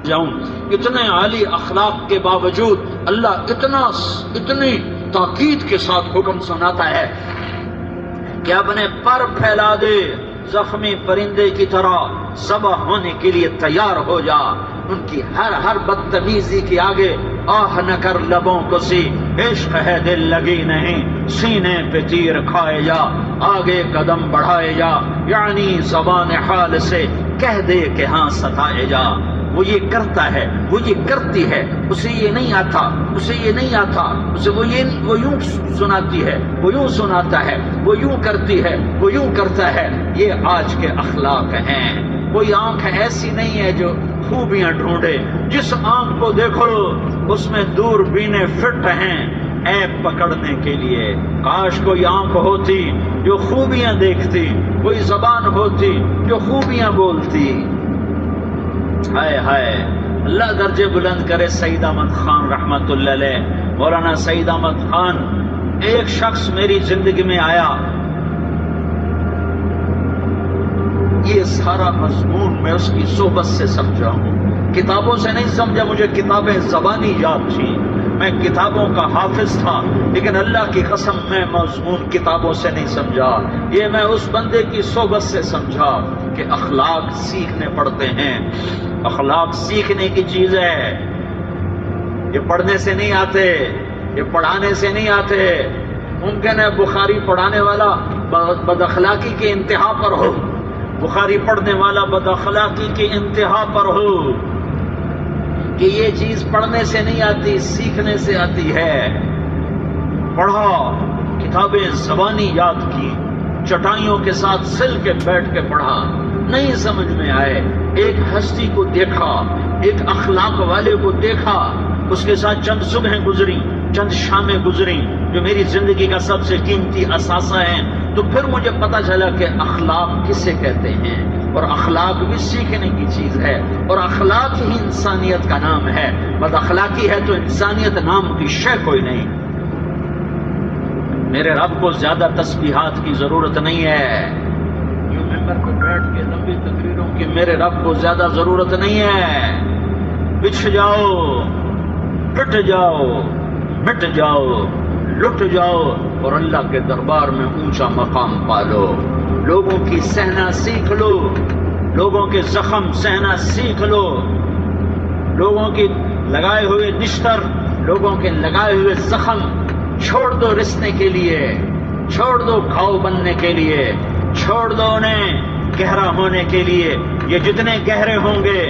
جاؤں اتنے عالی اخلاق کے باوجود اللہ اتنی تاکید کے ساتھ حکم سناتا ہے کہ اپنے پر پھیلا دے، زخمی پرندے کی طرح ذبح ہونے کے لیے تیار ہو جا، ان کی ہر بدتمیزی کے آگے آہ نہ کر لبوں کو سی، عشق ہے دل لگی نہیں، سینے پہ تیر کھائے جا، آگے قدم بڑھائے جا، یعنی زبان حال سے کہہ دے کہ ہاں ستائے جا۔ وہ یہ کرتا ہے، وہ یہ کرتی ہے، اسے یہ نہیں آتا، اسے یہ نہیں آتا، اسے وہ یوں سناتی ہے، وہ یوں سناتا ہے، وہ یوں کرتی ہے، وہ یوں کرتا ہے۔ یہ آج کے اخلاق ہیں۔ کوئی آنکھ ایسی نہیں ہے جو خوبیاں ڈھونڈے، جس آنکھ کو دیکھو اس میں دوربینیں فٹ ہیں عیب پکڑنے کے لیے۔ کاش کوئی آنکھ ہوتی جو خوبیاں دیکھتی، کوئی زبان ہوتی جو خوبیاں بولتی۔ ہائے ہائے، اللہ درجے بلند کرے سعید احمد خان رحمت اللہ علیہ۔ مولانا سعید احمد خان، ایک شخص میری زندگی میں آیا، یہ سارا مضمون میں اس کی صحبت سے سمجھا ہوں، کتابوں سے نہیں سمجھا، مجھے کتابیں زبانی یاد تھیں، میں کتابوں کا حافظ تھا، لیکن اللہ کی قسم میں مضمون کتابوں سے نہیں سمجھا، یہ میں اس بندے کی صحبت سے سمجھا کہ اخلاق سیکھنے پڑتے ہیں۔ اخلاق سیکھنے کی چیز ہے، یہ پڑھنے سے نہیں آتے، یہ پڑھانے سے نہیں آتے۔ ممکن ہے بخاری پڑھانے والا بد اخلاقی کے انتہا پر ہو، بخاری پڑھنے والا بد اخلاقی کی انتہا پر ہو، کہ یہ چیز پڑھنے سے نہیں آتی، سیکھنے سے آتی ہے۔ پڑھا، کتابیں زبانی یاد کی، چٹائیوں کے ساتھ سل کے بیٹھ کے پڑھا، نہیں سمجھ میں آئے، ایک ہستی کو دیکھا، ایک اخلاق والے کو دیکھا، اس کے ساتھ چند صبحیں گزری، چند شامیں گزری جو میری زندگی کا سب سے قیمتی اثاثہ ہیں، تو پھر مجھے پتا چلا کہ اخلاق کسے کہتے ہیں، اور اخلاق بھی سیکھنے کی چیز ہے، اور اخلاق ہی انسانیت کا نام ہے۔ بد اخلاقی ہے تو انسانیت نام کی شے کوئی نہیں۔ میرے رب کو زیادہ تسبیحات کی ضرورت نہیں ہے، یوں ممبر کو بیٹھ کے لمبی تقریروں کی میرے رب کو زیادہ ضرورت نہیں ہے۔ بچھ جاؤ، پٹ جاؤ، مٹ جاؤ، لٹ جاؤ، اور اللہ کے دربار میں اونچا مقام پالو۔ لوگوں کی سہنا سیکھ لو، لوگوں کے زخم سہنا سیکھ لو، لوگوں کی لگائے ہوئے نشتر، لوگوں کے لگائے ہوئے زخم چھوڑ دو رسنے کے لیے، چھوڑ دو گھاؤ بننے کے لیے، چھوڑ دو انہیں گہرا ہونے کے لیے۔ یہ جتنے گہرے ہوں گے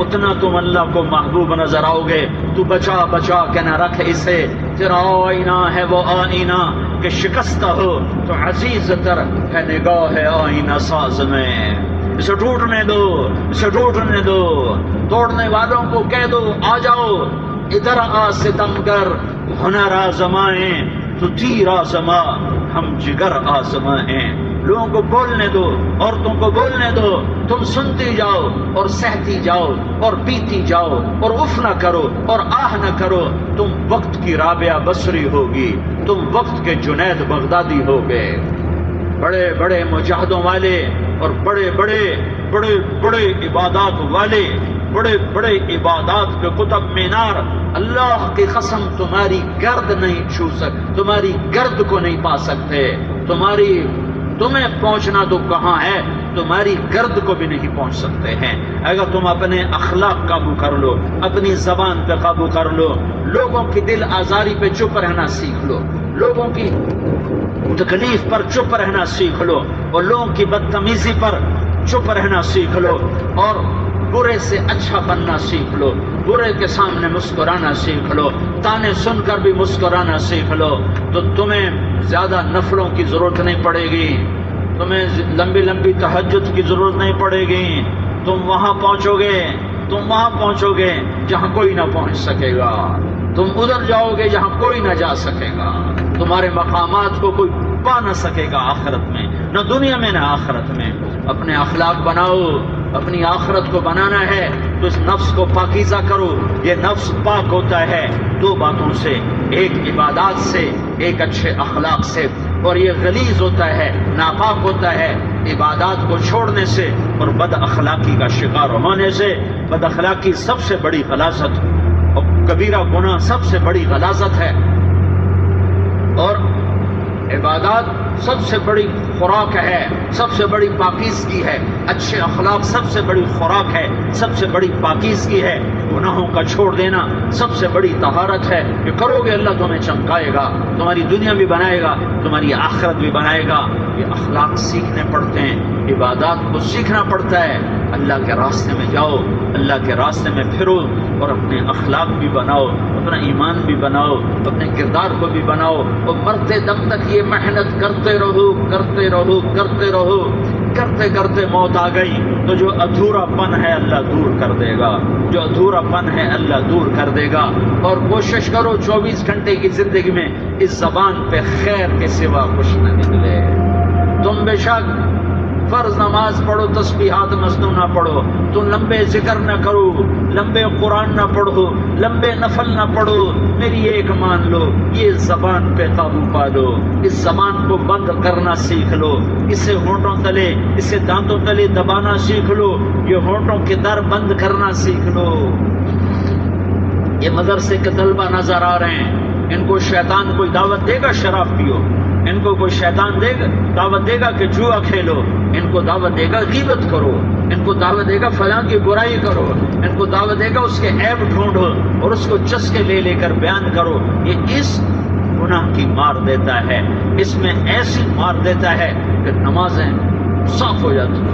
اتنا تم اللہ کو محبوب نظر آؤ گے۔ تو بچا بچا کے نہ رکھ اسے، تیرا آئینہ ہے وہ آئینہ کہ شکستہ ہو تو عزیز تر ہے نگاہ آئینہ ساز میں۔ اسے ٹوٹنے دو، اسے ٹوٹنے دو، توڑنے والوں کو کہہ دو آ جاؤ ادھر آ ستمگر، ہنر آزمائیں تو تیر آزما، ہم جگر آزمائیں۔ لوگوں کو بولنے دو، عورتوں کو بولنے دو، تم سنتی جاؤ اور سہتی جاؤ اور پیتی جاؤ اور اف نہ کرو اور آہ نہ کرو۔ تم وقت کی رابعہ بصری ہوگی، تم وقت کے جنید بغدادی ہوگے۔ بڑے بڑے مجاہدوں والے اور بڑے بڑے عبادات والے، بڑے بڑے عبادات کے قطب مینار، اللہ کی قسم تمہاری گرد نہیں چھو سکتے، تمہاری گرد کو نہیں پا سکتے۔ تمہیں پہنچنا تو کہاں ہے، تمہاری گرد کو بھی نہیں پہنچ سکتے ہیں۔ اگر تم اپنے اخلاق قابو کر لو، اپنی زبان پہ قابو کر لو، لوگوں کی دل آزاری پہ چپ رہنا سیکھ لو، لوگوں کی تکلیف پر چپ رہنا سیکھ لو، اور لوگوں کی بدتمیزی پر چپ رہنا سیکھ لو، اور برے سے اچھا بننا سیکھ لو، برے کے سامنے مسکرانا سیکھ لو، تانے سن کر بھی مسکرانا سیکھ لو، تو تمہیں زیادہ نفلوں کی ضرورت نہیں پڑے گی، تمہیں لمبی تہجد کی ضرورت نہیں پڑے گی۔ تم وہاں پہنچو گے جہاں کوئی نہ پہنچ سکے گا، تم ادھر جاؤ گے جہاں کوئی نہ جا سکے گا، تمہارے مقامات کو کوئی پا نہ سکے گا آخرت میں، نہ دنیا میں نہ آخرت میں۔ اپنے اخلاق بناؤ، اپنی آخرت کو بنانا ہے تو اس نفس کو پاکیزہ کرو۔ یہ نفس پاک ہوتا ہے دو باتوں سے، ایک عبادات سے، ایک اچھے اخلاق سے۔ اور یہ غلیظ ہوتا ہے، ناپاک ہوتا ہے عبادات کو چھوڑنے سے اور بد اخلاقی کا شکار ہونے سے۔ بد اخلاقی سب سے بڑی غلاظت اور کبیرہ گناہ سب سے بڑی غلاظت ہے، اور عبادات سب سے بڑی خوراک ہے، سب سے بڑی پاکیزگی ہے۔ اچھے اخلاق سب سے بڑی خوراک ہے، سب سے بڑی پاکیزگی ہے۔ گناہوں کا چھوڑ دینا سب سے بڑی طہارت ہے۔ یہ کرو گے اللہ تمہیں چمکائے گا، تمہاری دنیا بھی بنائے گا، تمہاری آخرت بھی بنائے گا۔ یہ اخلاق سیکھنے پڑتے ہیں، عبادات کو سیکھنا پڑتا ہے۔ اللہ کے راستے میں جاؤ، اللہ کے راستے میں پھرو، اور اپنے اخلاق بھی بناؤ، اپنا ایمان بھی بناؤ، اپنے کردار کو بھی بناؤ، اور مرتے دم تک یہ محنت کرتے رہو، کرتے رہو، کرتے رہو۔ کرتے کرتے موت آ گئی تو جو ادھورا پن ہے اللہ دور کر دے گا، جو ادھورا پن ہے اللہ دور کر دے گا۔ اور کوشش کرو 24 گھنٹے کی زندگی میں اس زبان پہ خیر کے سوا کچھ نہ نکلے۔ تم بے شک فرض نماز پڑھو، تسبیحات مسنونہ پڑھو، تو لمبے ذکر نہ کرو، لمبے قرآن نہ پڑھو، لمبے نفل نہ پڑھو، میری ایک مان لو، یہ زبان پہ قابو پا لو، اس زبان کو بند کرنا سیکھ لو، اسے ہونٹوں تلے، اسے دانتوں تلے دبانا سیکھ لو، یہ ہونٹوں کے در بند کرنا سیکھ لو۔ یہ مدرسے کے طلبہ نظر آ رہے ہیں، ان کو شیطان کوئی دعوت دے گا شراب پیو، ان کو کوئی شیطان دعوت دے گا کہ جوا کھیلو، ان کو دعوت دے گا غیبت کرو، ان کو دعوت دے گا فلاں کی برائی کرو، ان کو دعوت دے گا اس کے عیب ڈھونڈو اور اس کو چسکے لے لے کر بیان کرو۔ یہ اس گناہ کی مار دیتا ہے، اس میں ایسی مار دیتا ہے کہ نمازیں صاف ہو جاتی ہیں۔